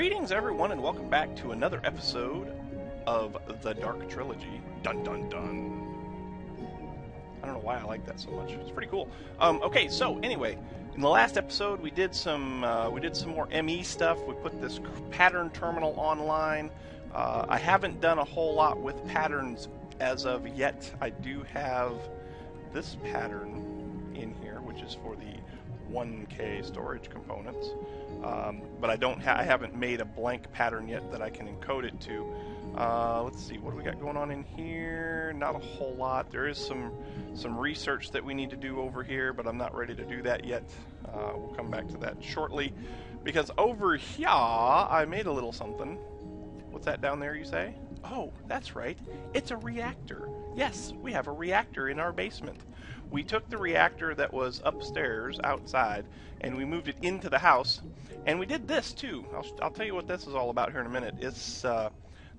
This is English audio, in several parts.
Greetings, everyone, and welcome back to another episode of the Dark Trilogy. Dun dun dun. I don't know why I like that so much. It's pretty cool. Okay, so anyway, in the last episode we did some more ME stuff. We put this pattern terminal online. I haven't done a whole lot with patterns as of yet. I do have this pattern in here, which is for the 1K storage components. But I haven't made a blank pattern yet that I can encode it to. Let's see, what do we got going on in here? Not a whole lot. There is some research that we need to do over here, but I'm not ready to do that yet. We'll come back to that shortly, because over here I made a little something. What's that down there, you say? Oh, that's right. It's a reactor. Yes, we have a reactor in our basement. We took the reactor that was upstairs, outside, and we moved it into the house. And we did this, too. I'll tell you what this is all about here in a minute. It's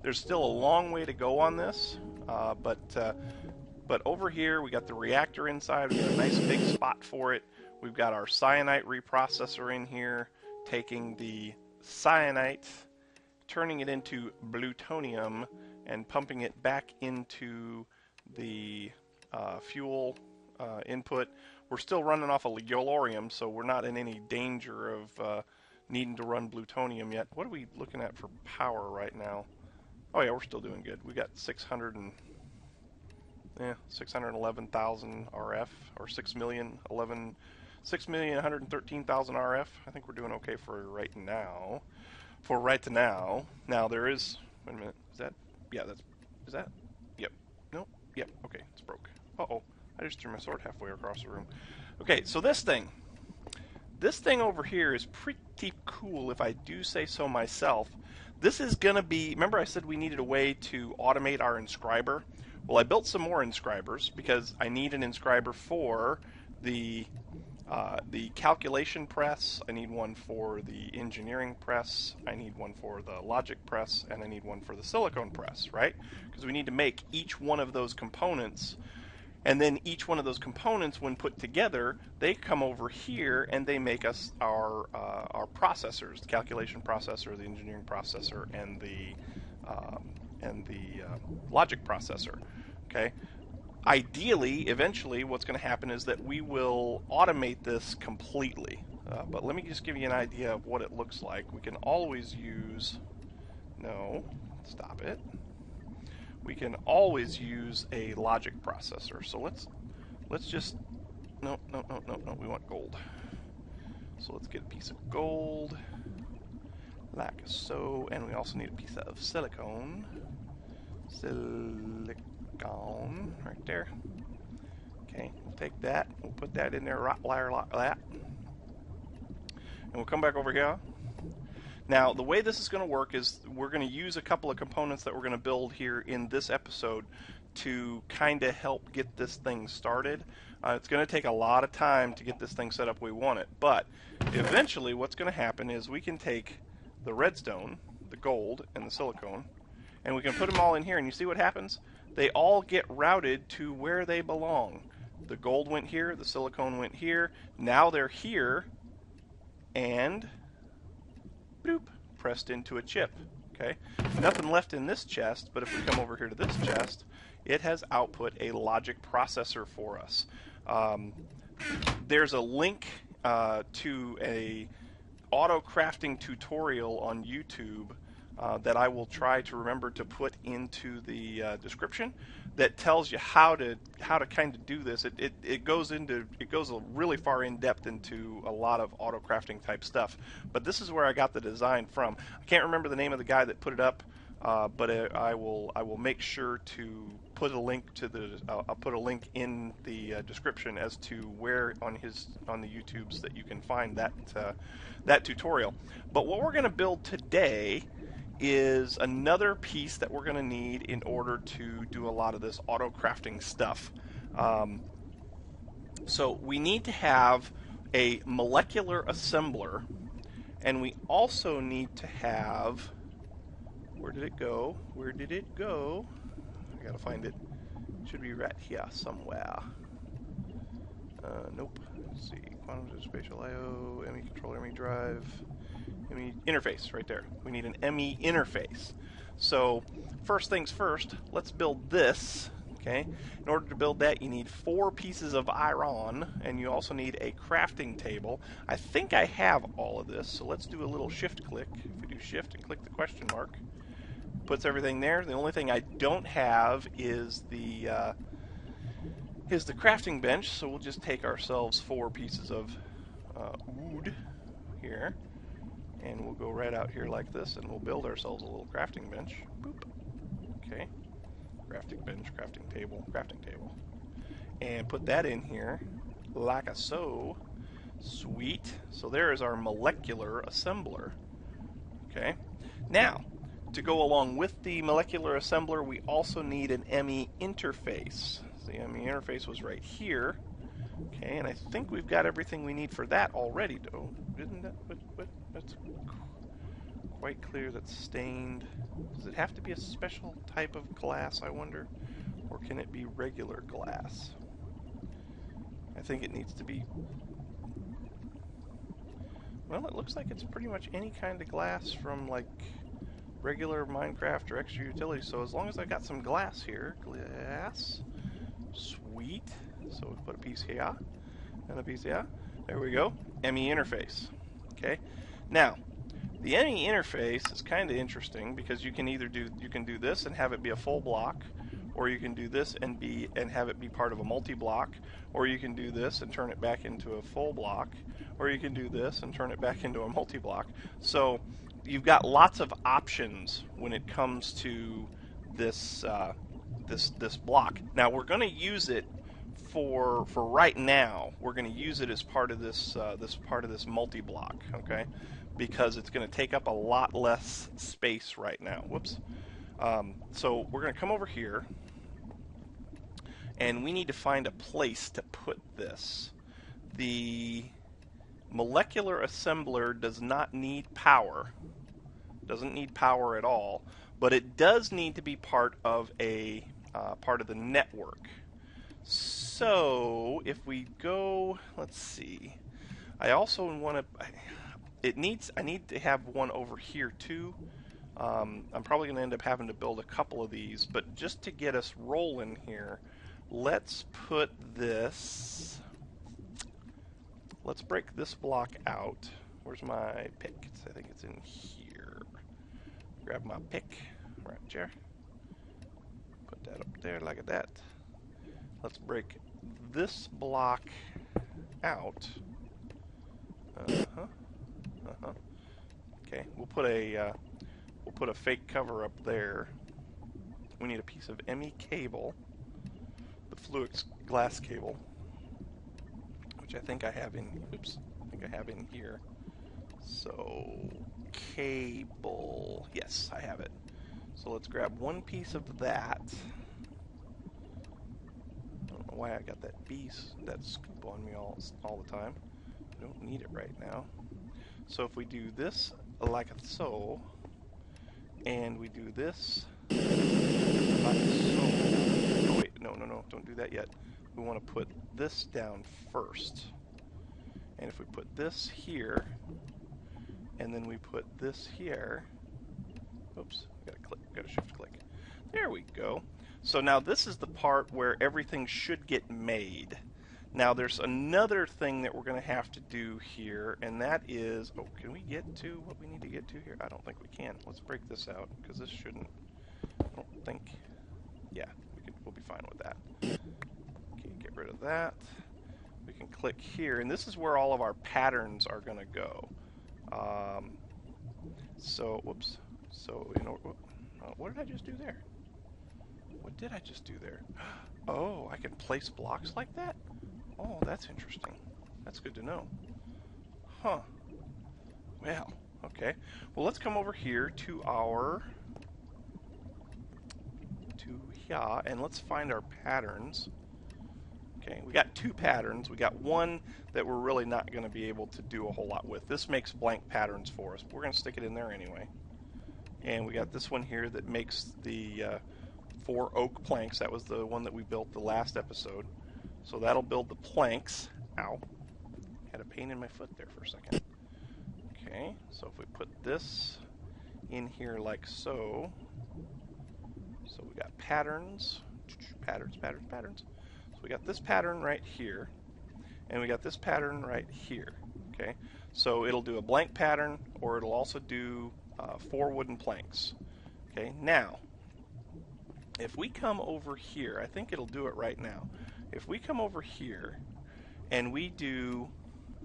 there's still a long way to go on this, but over here we got the reactor inside. We got a nice big spot for it. We've got our cyanite reprocessor in here, taking the cyanite, turning it into plutonium, and pumping it back into the fuel input. We're still running off of galorium, so we're not in any danger of needing to run plutonium yet. What are we looking at for power right now? Oh yeah, we're still doing good. We got 611,000 RF, or 6,113,000 RF. I think we're doing okay for right now. Now there is, wait a minute, is that, yeah, is that, yep, nope, yep, okay, it's broke. Uh-oh, I just threw my sword halfway across the room. Okay, so this thing over here is pretty cool, if I do say so myself. This is going to be, remember I said we needed a way to automate our inscriber? Well, I built some more inscribers because I need an inscriber for the calculation press, I need one for the engineering press, I need one for the logic press, and I need one for the silicone press, right? Because we need to make each one of those components. And then each one of those components, when put together, they come over here and they make us our processors: the calculation processor, the engineering processor, and the logic processor. Okay. Ideally, eventually, what's going to happen is that we will automate this completely. But let me just give you an idea of what it looks like. We can always use. No, stop it. We can always use a logic processor. So let's just no, we want gold. So let's get a piece of gold like so, and we also need a piece of silicone. Silicone right there. Okay, we'll take that, we'll put that in there right like that. And we'll come back over here. Now, the way this is going to work is we're going to use a couple of components that we're going to build here in this episode to kind of help get this thing started. It's going to take a lot of time to get this thing set up we want it, but eventually what's going to happen is we can take the redstone, the gold, and the silicone, and we can put them all in here, and you see what happens? They all get routed to where they belong. The gold went here, the silicone went here, now they're here, and bloop, pressed into a chip. Okay, nothing left in this chest, but if we come over here to this chest, it has output a logic processor for us. There's a link to a auto crafting tutorial on YouTube that I will try to remember to put into the description that tells you how to kind of do this. It goes really far in depth into a lot of auto crafting type stuff. But this is where I got the design from. I can't remember the name of the guy that put it up, but I will make sure to put a link to the I'll put a link in the description as to where on the YouTubes that you can find that tutorial. But what we're going to build today is another piece that we're going to need in order to do a lot of this auto crafting stuff. So we need to have a molecular assembler, and we also need to have, where did it go? I gotta find it. It should be right here somewhere. Nope. Let's see. Quantum spatial I/O, ME controller, ME drive. ME interface right there. We need an ME interface. So first things first, let's build this. Okay. In order to build that, you need 4 pieces of iron, and you also need a crafting table. I think I have all of this, so let's do a little shift click. If we do shift and click the question mark, puts everything there. The only thing I don't have is the crafting bench, so we'll just take ourselves 4 pieces of wood here, and we'll go right out here like this, and we'll build ourselves a little crafting bench. Boop. Okay. Crafting bench, crafting table, and put that in here like a so. Sweet. So there is our molecular assembler. Okay. Now, to go along with the molecular assembler, we also need an ME interface. The ME interface was right here. Okay, and I think we've got everything we need for that already. Oh, isn't that what? That's quite clear. That's stained. Does it have to be a special type of glass, I wonder? Or can it be regular glass? I think it needs to be... Well, it looks like it's pretty much any kind of glass from, like, regular Minecraft or extra utility. So as long as I got some glass here... Glass. Sweet. So we put a piece here. And a piece here. There we go. ME interface. Okay. Now... The ME interface is kind of interesting because you can either do this and have it be a full block, or you can do this and have it be part of a multi-block, or you can do this and turn it back into a full block, or you can do this and turn it back into a multi-block. So you've got lots of options when it comes to this this block. Now we're going to use it for right now. We're going to use it as part of this multi-block. Okay. Because it's going to take up a lot less space right now. Whoops. So we're going to come over here, and we need to find a place to put this. The molecular assembler does not need power. Doesn't need power at all, but it does need to be part of the network. So if we go, let's see. I also want to. I need to have one over here too. I'm probably going to end up having to build a couple of these, but just to get us rolling here, let's put this. Let's break this block out. Where's my pick? I think it's in here. Grab my pick right there. Put that up there like that. Let's break this block out. Okay, we'll put a fake cover up there. We need a piece of ME cable, the fluix glass cable, which I think I have in. Oops, I think I have in here. So cable, yes, I have it. So let's grab one piece of that. I don't know why I got that that scoop on me all the time. I don't need it right now. So if we do this like so, and we do this like so. Oh wait, no, don't do that yet. We want to put this down first. And if we put this here, and then we put this here, oops, gotta shift click. There we go. So now this is the part where everything should get made. Now there's another thing that we're going to have to do here, and that is, oh, can we get to what we need to get to here? I don't think we can. Let's break this out, because this shouldn't, I don't think, yeah, we'll be fine with that. Okay, get rid of that. We can click here, and this is where all of our patterns are going to go. So, whoops, so, you know, what did I just do there? What did I just do there? Oh, I can place blocks like that? Oh, that's interesting. That's good to know. Huh. Well, okay. Well, let's come over here to here, and let's find our patterns. Okay, we got 2 patterns. We got one that we're really not going to be able to do a whole lot with. This makes blank patterns for us, but we're going to stick it in there anyway. And we got this one here that makes the 4 oak planks. That was the one that we built the last episode. So that'll build the planks. Ow. Had a pain in my foot there for a second. Okay, so if we put this in here like so, so we got patterns, patterns, patterns, patterns. So we got this pattern right here, and we got this pattern right here. Okay, so it'll do a blank pattern, or it'll also do 4 wooden planks. Okay, now if we come over here, I think it'll do it right now. If we come over here and we do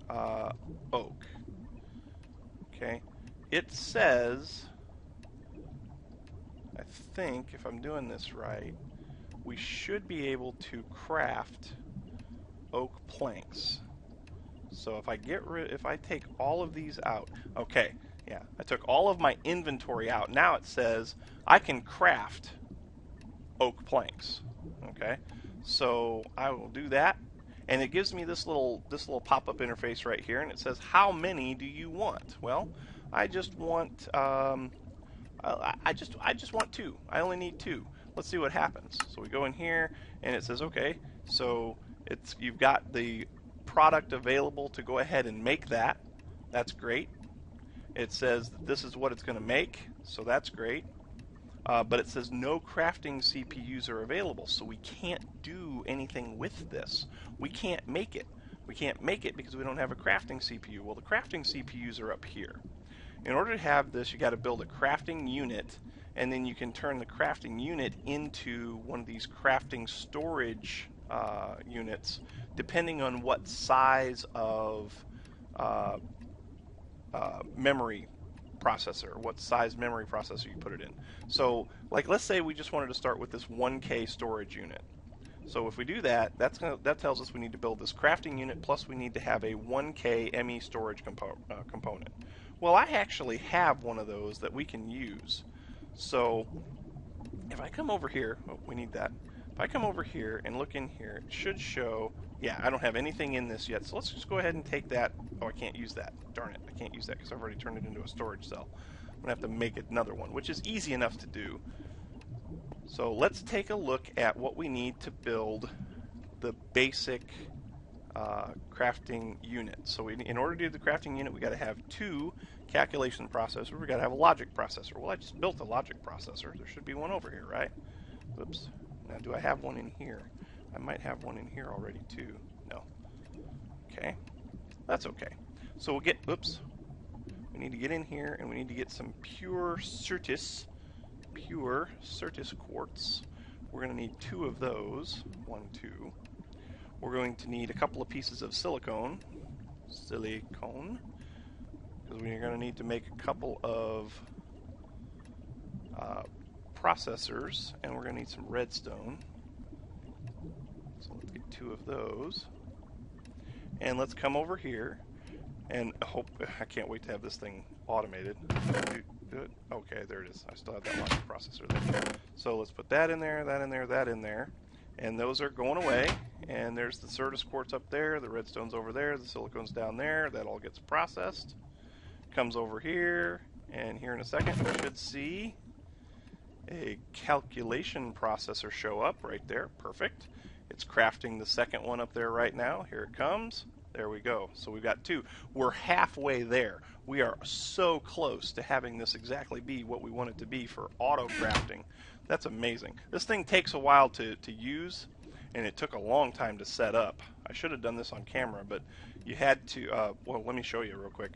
oak, okay, it says, I think if I'm doing this right, we should be able to craft oak planks. So if I if I take all of these out, okay, yeah, I took all of my inventory out. Now it says I can craft oak planks. Okay, so I will do that, and it gives me this little pop-up interface right here, and it says, how many do you want? Well, I just want I just want 2. I only need 2. Let's see what happens. So we go in here, and it says, okay, so you've got the product available to go ahead and make that. That's great. It says that this is what it's going to make, so that's great. But it says no crafting CPUs are available, so we can't do anything with this. We can't make it. We can't make it because we don't have a crafting CPU. Well, the crafting CPUs are up here. In order to have this, you got to build a crafting unit, and then you can turn the crafting unit into one of these crafting storage units, depending on what size of memory processor, what size memory processor you put it in. So, like, let's say we just wanted to start with this 1K storage unit. So if we do that, that tells us we need to build this crafting unit, plus we need to have a 1K ME storage component. Well, I actually have one of those that we can use. So if I come over here, oh, we need that. If I come over here and look in here, it should show, yeah, I don't have anything in this yet, so let's just go ahead and take that. Oh, I can't use that. Darn it, I can't use that because I've already turned it into a storage cell. I'm going to have to make another one, which is easy enough to do. So let's take a look at what we need to build the basic crafting unit. So in order to do the crafting unit, we got to have 2 calculation processors. We got to have a logic processor. Well, I just built a logic processor. There should be one over here, right? Oops. Now, do I have one in here? I might have one in here already too. No. Okay. That's okay. So we'll get, oops. We need to get in here and we need to get some pure Certus quartz. We're going to need 2 of those. 1, 2. We're going to need a couple of pieces of silicone, because we're going to need to make a couple of processors, and we're going to need some redstone. So let's get 2 of those. And let's come over here and hope, I can't wait to have this thing automated. Okay, there it is. I still have that logic processor there. So let's put that in there, that in there, that in there. And those are going away. And there's the Certus quartz up there, the redstone's over there, the silicone's down there. That all gets processed. Comes over here, and here in a second we should see a calculation processor show up right there. Perfect. It's crafting the second one up there right now. Here it comes. There we go. So we've got 2. We're halfway there. We are so close to having this exactly be what we want it to be for auto crafting. That's amazing. This thing takes a while to use, and it took a long time to set up. I should have done this on camera, but you had to, well, let me show you real quick.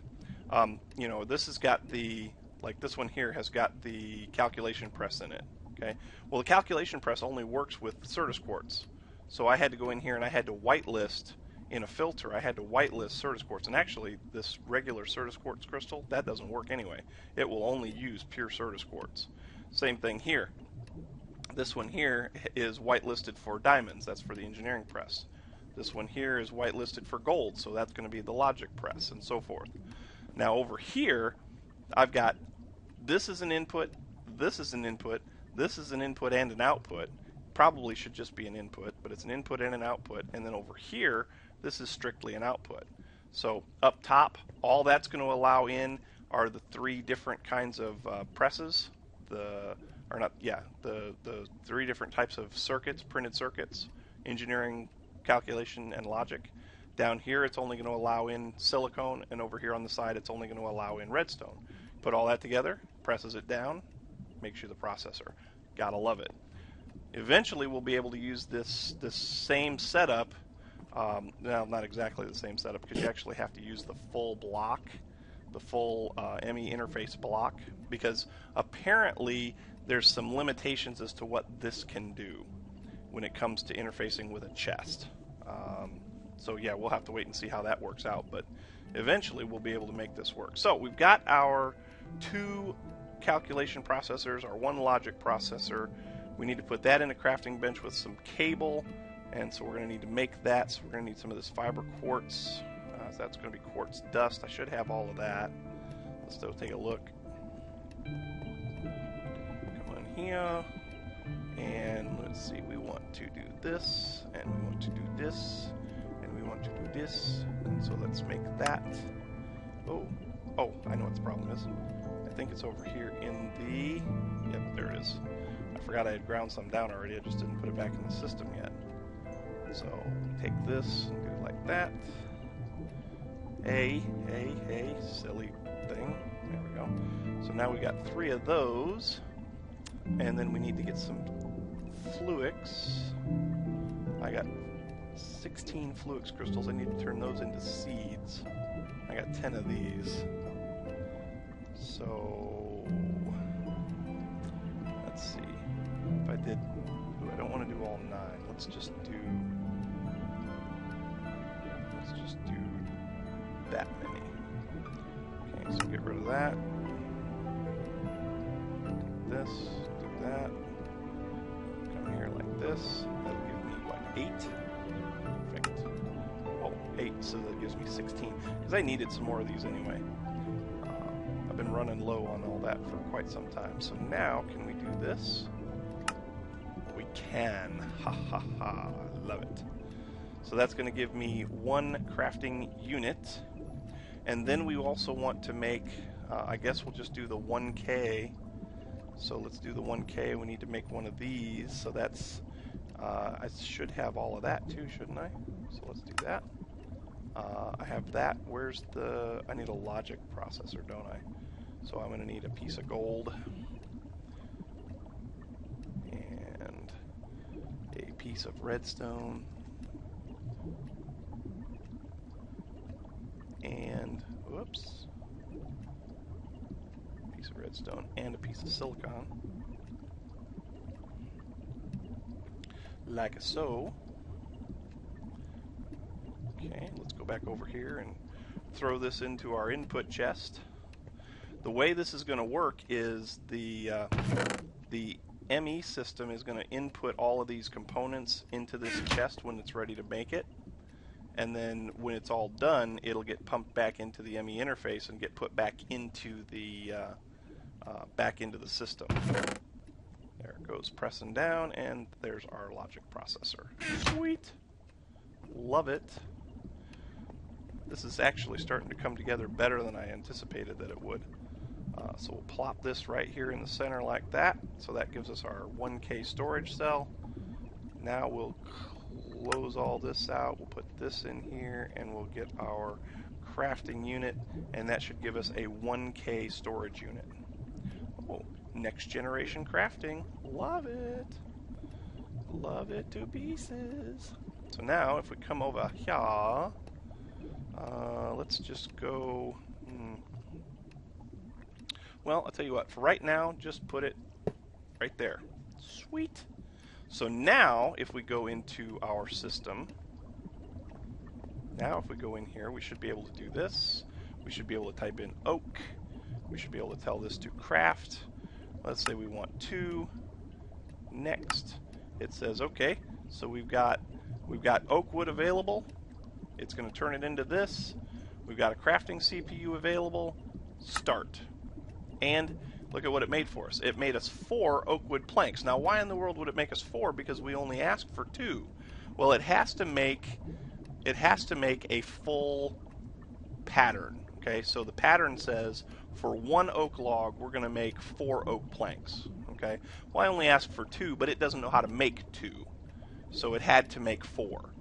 You know, this has got the, like this one here has got the calculation press in it. Okay. Well, the calculation press only works with Certus quartz. So I had to go in here and I had to whitelist in a filter. I had to whitelist Certus quartz, and actually this regular Certus quartz crystal, that doesn't work anyway. It will only use pure Certus quartz. Same thing here. This one here is whitelisted for diamonds. That's for the engineering press. This one here is whitelisted for gold, so that's going to be the logic press, and so forth. Now over here, I've got, this is an input, this is an input, this is an input and an output. Probably should just be an input, but it's an input and an output. And then over here, this is strictly an output. So up top, all that's going to allow in are the 3 different kinds of presses. The 3 different types of circuits, printed circuits, engineering, calculation, and logic. Down here it's only going to allow in silicone, and over here on the side it's only going to allow in redstone. Put all that together, presses it down, makes you the processor. Gotta love it. Eventually we'll be able to use this same setup. Now, not exactly the same setup, because you actually have to use the full block, the full ME interface block, because apparently there's some limitations as to what this can do when it comes to interfacing with a chest. So yeah, we'll have to wait and see how that works out, but eventually we'll be able to make this work. So we've got our 2 calculation processors, our 1 logic processor. We need to put that in a crafting bench with some cable, and so we're going to need to make that. So we're going to need some of this fiber quartz. So that's going to be quartz dust. I should have all of that. Let's go take a look. Come in here, and let's see. We want to do this, and we want to do this, and we want to do this. And so let's make that. Oh, I know what the problem is. I think it's over here in the. Yep, there it is. I forgot I had ground some down already. I just didn't put it back in the system yet. So take this and do it like that. Hey, silly thing. There we go. So now we got 3 of those, and then we need to get some fluix. I got 16 fluix crystals. I need to turn those into seeds. I got 10 of these. So let's see. If I did, I don't want to do all 9. Let's just do that many. Okay, so get rid of that. Do this, do that. Come here like this. That'll give me what, 8? Perfect. Oh, 8, so that gives me 16. Because I needed some more of these anyway. I've been running low on all that for quite some time. So now, can we do this? We can. Ha ha ha. Love it. So that's going to give me 1 crafting unit. And then we also want to make, I guess we'll just do the 1K. So let's do the 1K. We need to make 1 of these. So that's, I should have all of that too, shouldn't I? So let's do that. I have that. Where's the, I need a logic processor, don't I? So I'm going to need a piece of gold. And a piece of redstone. And, whoops, a piece of redstone and a piece of silicon, like so. Okay, let's go back over here and throw this into our input chest. The way this is going to work is the ME system is going to input all of these components into this chest when it's ready to make it. And then when it's all done, it'll get pumped back into the ME interface and get put back into the system. There it goes, pressing down, and there's our logic processor. Sweet, love it. This is actually starting to come together better than I anticipated that it would. So we'll plop this right here in the center like that. So that gives us our 1K storage cell. Now we'll close all this out, we'll put this in here, and we'll get our crafting unit, and that should give us a 1K storage unit. Oh, next generation crafting. Love it. Love it to pieces. So now if we come over here, let's just go, well, I'll tell you what, for right now, just put it right there. Sweet. So now, if we go into our system, now if we go in here, we should be able to do this. We should be able to type in oak. We should be able to tell this to craft. Let's say we want 2. Next, it says, okay, so we've got oak wood available. It's going to turn it into this. We've got a crafting CPU available. Start. And look at what it made for us. It made us 4 oak wood planks. Now, why in the world would it make us 4? Because we only asked for 2. Well, it has to make a full pattern. Okay, so the pattern says for 1 oak log, we're going to make 4 oak planks. Okay, well, I only asked for 2, but it doesn't know how to make 2, so it had to make 4.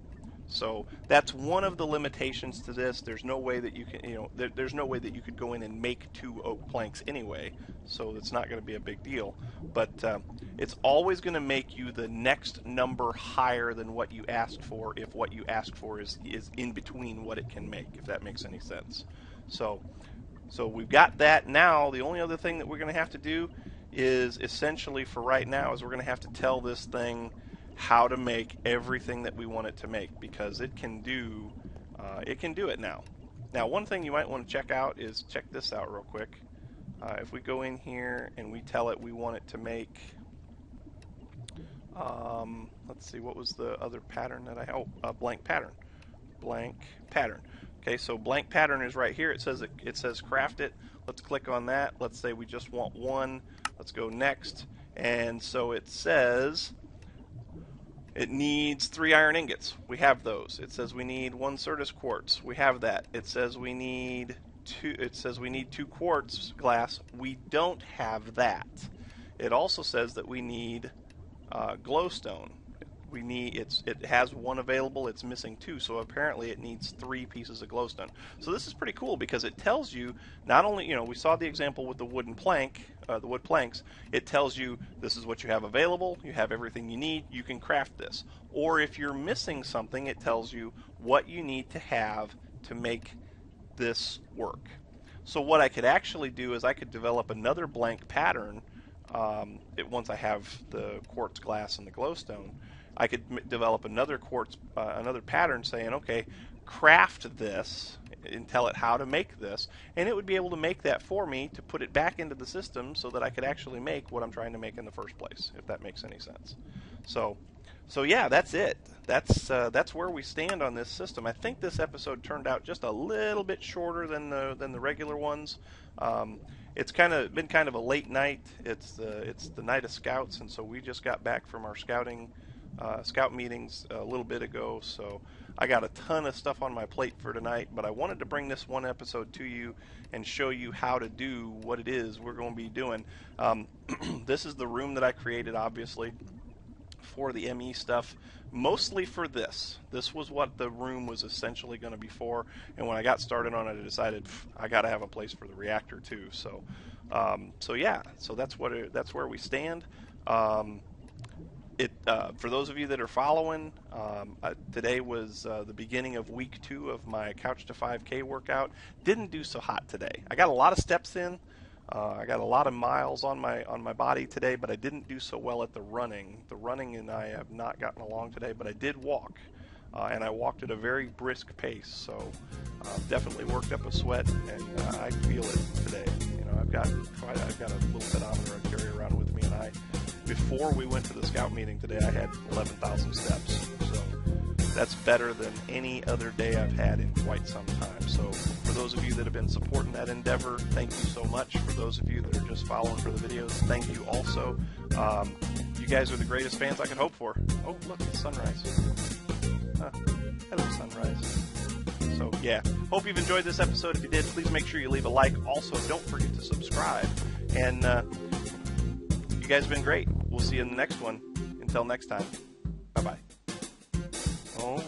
So that's one of the limitations to this. There's no way that you can, there's no way that you could go in and make 2 oak planks anyway. So it's not going to be a big deal. But it's always going to make you the next number higher than what you asked for if what you asked for is in between what it can make, if that makes any sense. So we've got that now. The only other thing that we're going to have to do is essentially for right now is we're going to have to tell this thing how to make everything that we want it to make, because it can do it now. Now, one thing you might want to check out is check this out real quick. If we go in here and we tell it we want it to make, let's see, what was the other pattern that blank pattern. Okay, so blank pattern is right here. It says craft it. Let's click on that. Let's say we just want 1. Let's go next. And so it says it needs 3 iron ingots. We have those. It says we need 1 Certus quartz. We have that. It says we need 2 quartz glass. We don't have that. It also says that we need glowstone. It has 1 available. It's missing 2, so apparently it needs 3 pieces of glowstone. So this is pretty cool because it tells you not only, we saw the example with the wooden plank, the wood planks. It tells you this is what you have available. You have everything you need. You can craft this. Or if you're missing something, it tells you what you need to have to make this work. So what I could actually do is I could develop another blank pattern. Once I have the quartz glass and the glowstone, I could develop another pattern saying, okay, craft this and tell it how to make this, and it would be able to make that for me to put it back into the system so that I could actually make what I'm trying to make in the first place, if that makes any sense. So yeah, that's it. That's where we stand on this system. I think this episode turned out just a little bit shorter than the regular ones. It's been kind of a late night. It's the night of scouts, and so we just got back from our scout meetings a little bit ago, so I got a ton of stuff on my plate for tonight, but I wanted to bring this one episode to you and show you how to do what it is we're going to be doing. This is the room that I created, obviously, for the ME stuff, mostly for this. This was what the room was essentially going to be for, and when I got started on it, I decided I got to have a place for the reactor too. So yeah, so that's where we stand. For those of you that are following, today was the beginning of week 2 of my Couch to 5K workout. Didn't do so hot today. I got a lot of steps in. I got a lot of miles on my body today, but I didn't do so well at the running. The running and I have not gotten along today, but I did walk, and I walked at a very brisk pace. So definitely worked up a sweat, and I feel it today. I've got a little pedometer I carry around with me, and before we went to the scout meeting today, I had 11,000 steps. So that's better than any other day I've had in quite some time. So for those of you that have been supporting that endeavor, thank you so much. For those of you that are just following for the videos, thank you also. You guys are the greatest fans I could hope for. Oh, look, it's sunrise. Hello, sunrise. So yeah, hope you've enjoyed this episode. If you did, please make sure you leave a like. Also, don't forget to subscribe. And you guys have been great. We'll see you in the next one. Until next time, bye-bye. Oh.